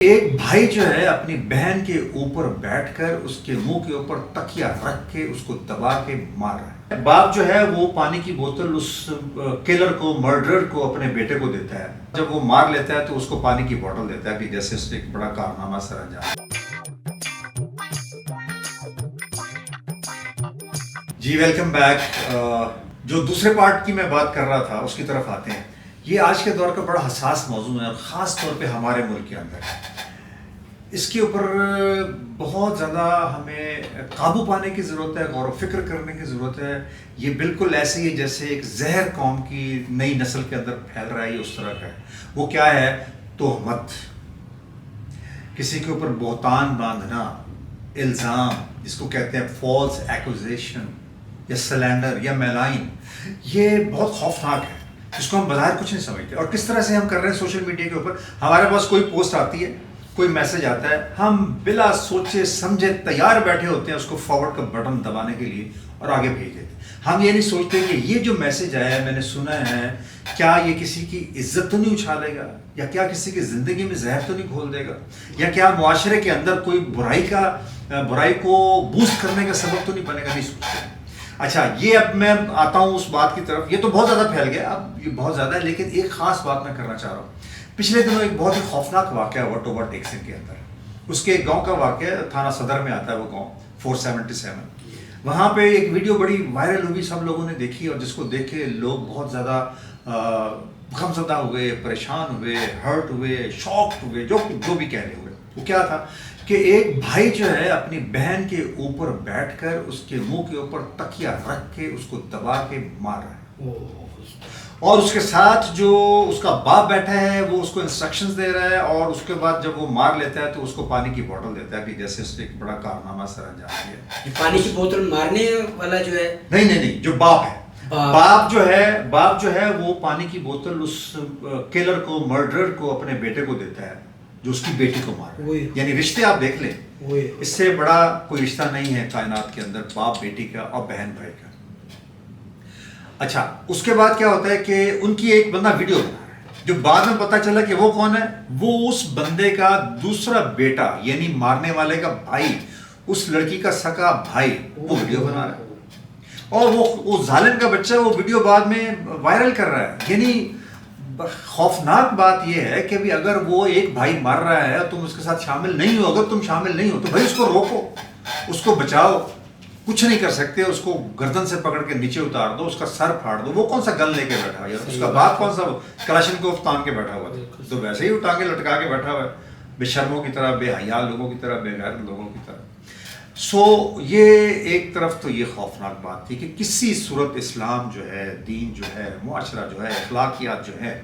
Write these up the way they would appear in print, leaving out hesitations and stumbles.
ایک بھائی جو ہے اپنی بہن کے اوپر بیٹھ کر اس کے منہ کے اوپر تکیا رکھ کے اس کو دبا کے مار رہا ہے۔ باپ جو ہے وہ پانی کی بوتل اس کلر کو، مرڈرر کو، اپنے بیٹے کو دیتا ہے۔ جب وہ مار لیتا ہے تو اس کو پانی کی بوتل دیتا ہے کہ جیسے اس نے ایک بڑا کارنامہ سر انجام۔ جی ویلکم بیک۔ جو دوسرے پارٹ کی میں بات کر رہا تھا اس کی طرف آتے ہیں۔ یہ آج کے دور کا بڑا حساس موضوع ہے اور خاص طور پہ ہمارے ملک کے اندر اس کے اوپر بہت زیادہ ہمیں قابو پانے کی ضرورت ہے، غور و فکر کرنے کی ضرورت ہے۔ یہ بالکل ایسے ہی جیسے ایک زہر قوم کی نئی نسل کے اندر پھیل رہا ہے، یہ اس طرح کا ہے۔ وہ کیا ہے؟ تہمت، کسی کے اوپر بہتان باندھنا، الزام، جس کو کہتے ہیں فالس ایکوزیشن یا سلینڈر یا میلائن، یہ بہت خوفناک ہے، جس کو ہم بظاہر کچھ نہیں سمجھتے۔ اور کس طرح سے ہم کر رہے ہیں سوشل میڈیا کے اوپر، ہمارے پاس کوئی پوسٹ آتی ہے، کوئی میسج آتا ہے، ہم بلا سوچے سمجھے تیار بیٹھے ہوتے ہیں اس کو فارورڈ کا بٹن دبانے کے لیے اور آگے بھیج دیتے ہیں۔ ہم یہ نہیں سوچتے کہ یہ جو میسج آیا ہے، میں نے سنا ہے، کیا یہ کسی کی عزت تو نہیں اچھالے گا، یا کیا کسی کی زندگی میں زہر تو نہیں کھول دے گا، یا کیا معاشرے کے اندر کوئی برائی کو بوسٹ کرنے کا سبب تو نہیں بنے گا، نہیں سوچتے۔ اچھا، یہ اب میں آتا ہوں اس بات کی طرف۔ یہ تو بہت زیادہ پھیل گیا، اب یہ بہت زیادہ ہے، لیکن ایک خاص بات میں کرنا چاہ رہا ہوں۔ پچھلے دنوں ایک بہت ہی خوفناک واقعہ ہوا ٹوبا ٹیکسن کے اندر۔ اس کے گاؤں کا واقعہ، تھانہ صدر میں آتا ہے وہ گاؤں، 477۔ وہاں پہ ایک ویڈیو بڑی وائرل ہوئی، سب لوگوں نے دیکھی، اور جس کو دیکھ کے لوگ بہت زیادہ غمزدہ ہوئے، پریشان ہوئے، ہرٹ ہوئے، شاکڈ ہوئے، جو بھی کہہ رہے ہوئے۔ وہ کیا تھا کہ ایک بھائی جو ہے اپنی بہن کے اوپر بیٹھ کر اس کے منہ کے اوپر تکیا رکھ کے اس کو دبا کے مار رہا ہے، اور اس کے ساتھ جو اس کا باپ بیٹھا ہے وہ اس کو انسٹرکشنز دے رہا ہے، اور اس کے بعد جب وہ مار لیتا ہے تو اس کو پانی کی بوتل دیتا ہے کہ جیسے اس نے ایک بڑا کارنامہ سر انجام دیا۔ پانی کی بوتل مارنے والا جو ہے، نہیں، جو باپ ہے، باپ جو ہے وہ پانی کی بوتل اس کلر کو، مرڈرر کو، اپنے بیٹے کو دیتا ہے جو اس کی بیٹی کو مار رہا ہے۔ یعنی رشتے آپ دیکھ لیں، اس سے بڑا کوئی رشتہ نہیں ہے کائنات کے اندر، باپ بیٹی کا اور بہن بھائی کا۔ اچھا، اس کے بعد کیا ہوتا ہے کہ ان کی ایک بندہ ویڈیو بنا رہا ہے، جو بعد میں پتہ چلا کہ وہ کون ہے، وہ اس بندے کا دوسرا بیٹا، یعنی مارنے والے کا بھائی، اس لڑکی کا سکا بھائی، وہ ویڈیو بنا رہا ہے، اور وہ ظالم کا بچہ وہ ویڈیو بعد میں وائرل کر رہا ہے۔ یعنی خوفناک بات یہ ہے کہ بھی اگر وہ ایک بھائی مار رہا ہے، تم اس کے ساتھ شامل نہیں ہو، اگر تم شامل نہیں ہو تو بھائی اس کو روکو، اس کو بچاؤ۔ کچھ نہیں کر سکتے، اس کو گردن سے پکڑ کے نیچے اتار دو، اس کا سر پھاڑ دو۔ وہ کون سا گن لے کے بیٹھا ہے، اس کا باپ کون سا کلاشنکوف تان کے بیٹھا ہوا تھا، تو ویسے ہی وہ ٹانگیں لٹکا کے بیٹھا ہوا ہے، بے شرموں کی طرح، بے حیا لوگوں کی طرح، بے غیرت لوگوں کی طرح۔ یہ ایک طرف تو یہ خوفناک بات تھی کہ کسی صورت اسلام جو ہے، دین جو ہے، معاشرہ جو ہے، اخلاقیات جو ہے،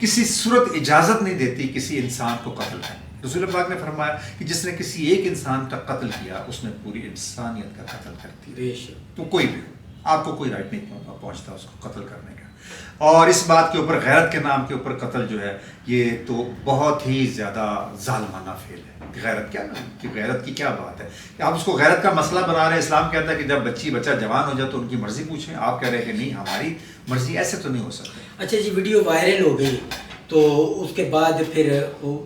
کسی صورت اجازت نہیں دیتی کسی انسان کو قتل کرنے۔ رسول پاک نے فرمایا کہ جس نے کسی ایک انسان کا قتل کیا، اس نے پوری انسانیت کا قتل کر دیا۔ تو کوئی بھی ہو، آپ کو کوئی رائٹ نہیں پہنچتا اس کو قتل کرنے کا۔ اور اس بات کے اوپر، غیرت کے نام کے اوپر قتل جو ہے، یہ تو بہت ہی زیادہ ظالمانہ فعل ہے۔ غیرت کہ غیرت کی کیا بات ہے کہ آپ اس کو غیرت کا مسئلہ بنا رہے ہیں۔ اسلام کہتا ہے کہ جب بچہ جوان ہو جائے تو ان کی مرضی پوچھیں، آپ کہہ رہے ہیں کہ نہیں، ہماری مرضی، ایسے تو نہیں ہو سکتا۔ اچھا جی، ویڈیو وائرل ہو گئی تو اس کے بعد پھر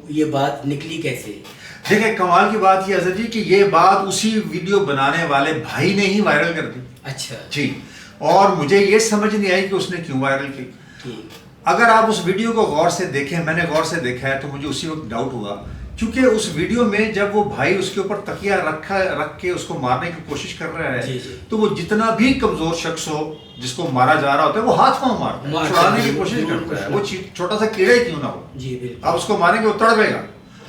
یہ بات نکلی کیسے؟ دیکھیں، کمال کی بات یہ حضرت جی کہ یہ بات اسی ویڈیو بنانے والے بھائی نے ہی وائرل کر دی۔ اچھا جی، اور مجھے یہ سمجھ نہیں آئی کہ اس نے کیوں وائرل کی۔ اگر آپ اس ویڈیو کو غور سے دیکھیں، میں نے غور سے دیکھا ہے، تو مجھے اسی وقت ڈاؤٹ ہوا، کیونکہ اس ویڈیو میں جب وہ بھائی اس کے اوپر تکیہ رکھ کے اس کو مارنے کی کوشش کر رہا ہے، تو وہ جتنا بھی کمزور شخص ہو جس کو مارا جا رہا ہوتا ہے، وہ ہاتھ پاؤں مارتا ہے، چھڑانے کی کوشش کرتا ہے، وہ چھوٹا سا کیڑا ہی کیوں نہ ہو۔ آپ اس کو ماریں گے، وہ تڑپے گا،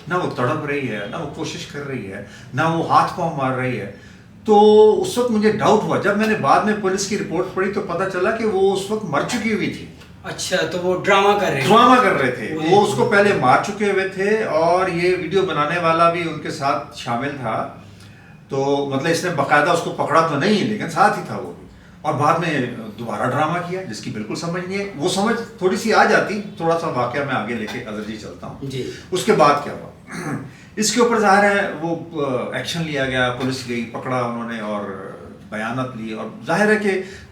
نہ وہ تڑپ رہی ہے، نہ وہ کوشش کر رہی ہے، نہ وہ ہاتھ پاؤں مار رہی ہے۔ تو اس وقت مجھے ڈاؤٹ ہوا، جب میں نے بعد میں پولیس کی رپورٹ پڑھی تو پتہ چلا کہ وہ اس وقت مر چکی ہوئی تھی۔ اچھا، تو وہ ڈرامہ کر رہے تھے، وہ اس کو پہلے مار چکے ہوئے تھے، اور یہ ویڈیو بنانے والا بھی ان کے ساتھ شامل تھا۔ تو مطلب اس نے باقاعدہ اس کو پکڑا تو نہیں، لیکن ساتھ ہی تھا وہ بھی، اور بعد میں دوبارہ ڈرامہ کیا جس کی بالکل سمجھ نہیں ہے۔ وہ سمجھ تھوڑی سی آ جاتی، تھوڑا سا واقعہ میں آگے لے کے حضرت جی چلتا ہوں۔ اس کے بعد کیا ہوا، اس کے اوپر ظاہر ہے وہ ایکشن لیا گیا، پولیس گئی، پکڑا انہوں نے اور بیانات لیے، اور ظاہر ہے کہ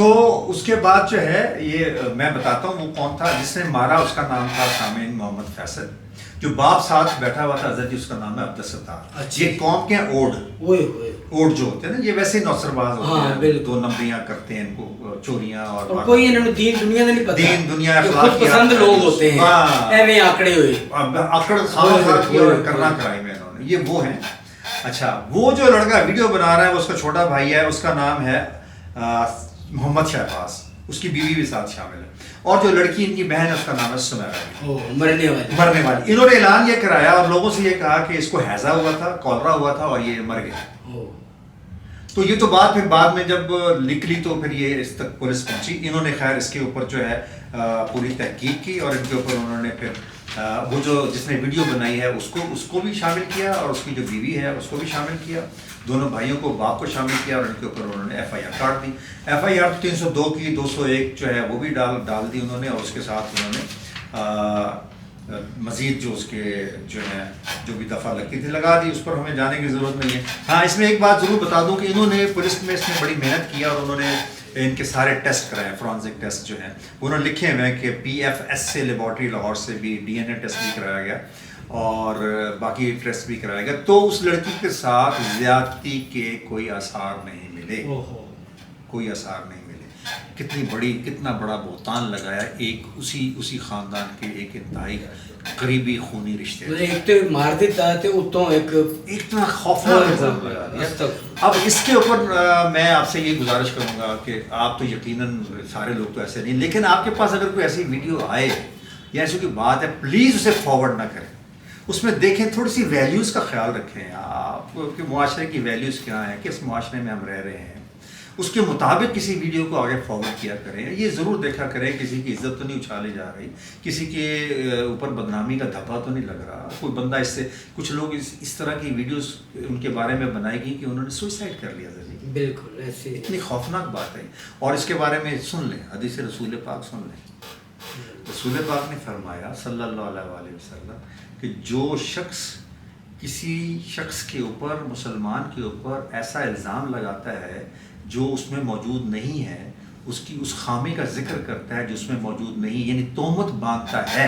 تو اس کے بعد جو ہے یہ میں بتاتا ہوں وہ کون تھا جس نے مارا. اس کا نام تھا سامعین محمد فیصل. جو باپ ساتھ بیٹھا ہوا تھا حضرت جی اس کا نام ہے عبدالستار. یہ قوم کے اوڈ جو ہوتے ہیں نا یہ ویسے ہی نوسر باز ہوتے ہیں, 2 نمبریاں کرتے ہیں, ان کو چوریاں اور کوئی انہوں نے دین دنیا نہیں پتہ, دین دنیا اخلاق پسند لوگ ہوتے ہیں ایویں آکڑے ہوئے, آکڑ خواہ کی اور کرنا کرائی میں انہوں نے, یہ وہ ہیں. اچھا وہ جو لڑکا ویڈیو بنا رہا ہے وہ اس کا چھوٹا بھائی ہے, اس کا نام ہے محمد شہباز, اس کی بیوی بھی ساتھ شامل ہے, اور جو لڑکی ان کی بہن ہے اس کا نام ہے سمیرہ, مرنے والی. انہوں نے اعلان یہ کرایا اور لوگوں سے یہ کہا کہ اس کو ہیضہ ہوا تھا, کولرا ہوا تھا اور یہ مر گیا. تو یہ تو بات پھر بعد میں جب نکلی تو پھر یہ اس تک پولیس پہنچی. انہوں نے خیر اس کے اوپر جو ہے پوری تحقیق کی اور ان کے اوپر انہوں نے پھر وہ جو جس نے ویڈیو بنائی ہے اس کو بھی شامل کیا اور اس کی جو بیوی ہے اس کو بھی شامل کیا, دونوں بھائیوں کو, باپ کو شامل کیا اور ان کے اوپر انہوں نے ایف آئی آر کاٹ دی. ایف آئی آر 302 کی 201 جو ہے وہ بھی ڈال دی انہوں نے, اور اس کے ساتھ انہوں نے مزید جو اس کے جو ہے جو بھی دفعہ لگتی تھی لگا دی. اس پر ہمیں جانے کی ضرورت نہیں ہے. ہاں اس میں ایک بات ضرور بتا دوں کہ انہوں نے پولیس میں اس میں بڑی محنت کیا اور انہوں نے ان کے سارے ٹیسٹ کرائے, فرانزک ٹیسٹ جو ہیں انہوں نے لکھے ہوئے ہیں کہ پی ایف ایس سے لیبارٹری لاہور سے بھی ڈی این اے ٹیسٹ بھی کرایا گیا اور باقی ٹیسٹ بھی کرایا گیا. تو اس لڑکی کے ساتھ زیادتی کے کوئی آثار نہیں ملے, کوئی آثار نہیں ملے. کتنا بڑا بہتان لگایا ایک اسی خاندان کے ایک انتہائی قریبی خونی رشتے, ایک تو مار دیتا تھے اتوں ایک اتنا خوفناک الزام لگا دیا. اب اس کے اوپر میں آپ سے یہ گزارش کروں گا کہ آپ تو یقیناً سارے لوگ تو ایسے نہیں, لیکن آپ کے پاس اگر کوئی ایسی ویڈیو آئے یا ایسی کوئی بات ہے پلیز اسے فارورڈ نہ کریں. اس میں دیکھیں, تھوڑی سی ویلیوز کا خیال رکھیں آپ کہ معاشرے کی ویلیوز کیا ہیں, کس معاشرے میں ہم رہ رہے ہیں, اس کے مطابق کسی ویڈیو کو آگے فارورڈ کیا کریں. یہ ضرور دیکھا کریں کسی کی عزت تو نہیں اچھالی جا رہی, کسی کے اوپر بدنامی کا دھبا تو نہیں لگ رہا, کوئی بندہ اس سے, کچھ لوگ اس طرح کی ویڈیوز ان کے بارے میں بنائی گئی کہ انہوں نے سوئسائڈ کر لیا. بالکل ایسے اتنی خوفناک بات ہے. اور اس کے بارے میں سن لیں, حدیث رسول پاک سن لیں. رسول پاک نے فرمایا صلی اللہ علیہ وسلم کہ جو شخص کسی شخص کے اوپر, مسلمان کے اوپر ایسا الزام لگاتا ہے جو اس میں موجود نہیں ہے, اس خامی کا ذکر کرتا ہے جو اس میں موجود نہیں, یعنی تہمت باندھتا ہے,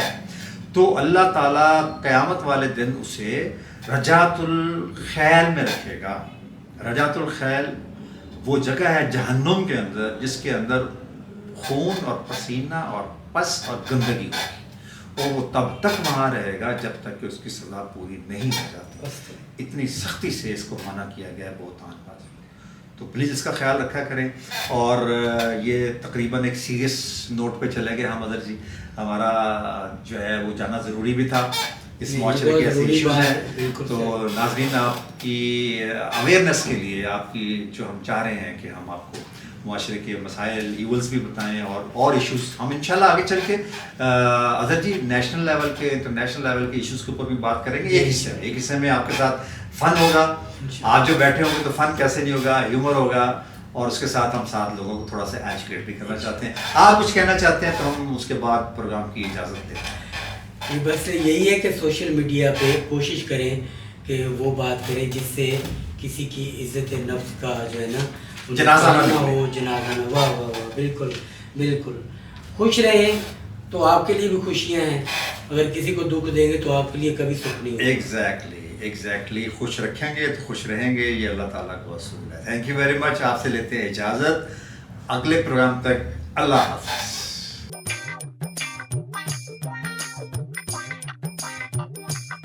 تو اللہ تعالیٰ قیامت والے دن اسے رجعت الخیل میں رکھے گا. رجعت الخیل وہ جگہ ہے جہنم کے اندر جس کے اندر خون اور پسینہ اور پس اور گندگی ہوگی, اور وہ تب تک وہاں رہے گا جب تک کہ اس کی سزا پوری نہیں ہو جاتی. اتنی سختی سے اس کو منع کیا گیا ہے بہتان بازی. تو پلیز اس کا خیال رکھا کریں. اور یہ تقریباً ایک سیریس نوٹ پہ چلے گئے ہم حضرت جی, ہمارا جو ہے وہ جانا ضروری بھی تھا, اس معاشرے کے ایسے ایشوز ہیں. تو ناظرین آپ کی اویئرنیس کے لیے, آپ کی جو ہم چاہ رہے ہیں کہ ہم آپ کو معاشرے کے مسائل, ایولز بھی بتائیں اور ایشوز ہم انشاءاللہ آگے چل کے حضرت جی نیشنل لیول کے, انٹرنیشنل لیول کے ایشوز کے اوپر بھی بات کریں گے. ایک حصے میں آپ کے ساتھ فن ہوگا, آپ جو بیٹھے ہوں گے تو فن کیسے نہیں ہوگا, ہیومر ہوگا, اور اس کے ساتھ ہم 7 لوگوں کو تھوڑا سا ایجوکیٹ بھی کرنا چاہتے ہیں. آپ کچھ کہنا چاہتے ہیں تو ہم اس کے بعد پروگرام کی اجازت دیتے ہیں. بس یہی ہے کہ سوشل میڈیا پہ کوشش کریں کہ وہ بات کریں جس سے کسی کی عزت نفس کا جو ہے نا جنازہ نہ ہو, جنازہ نہ. واہ واہ واہ, بالکل بالکل. خوش رہیں تو آپ کے لیے بھی خوشیاں ہیں, اگر کسی کو دکھ دیں گے تو آپ کے لیے کبھی سکھ نہیں ہوگا. ایگزیکٹلی خوش رکھیں گے تو خوش رہیں گے, یہ اللہ تعالیٰ کو اصول ہے. Thank you very much. آپ سے لیتے ہیں اجازت, اگلے پروگرام تک اللہ حافظ.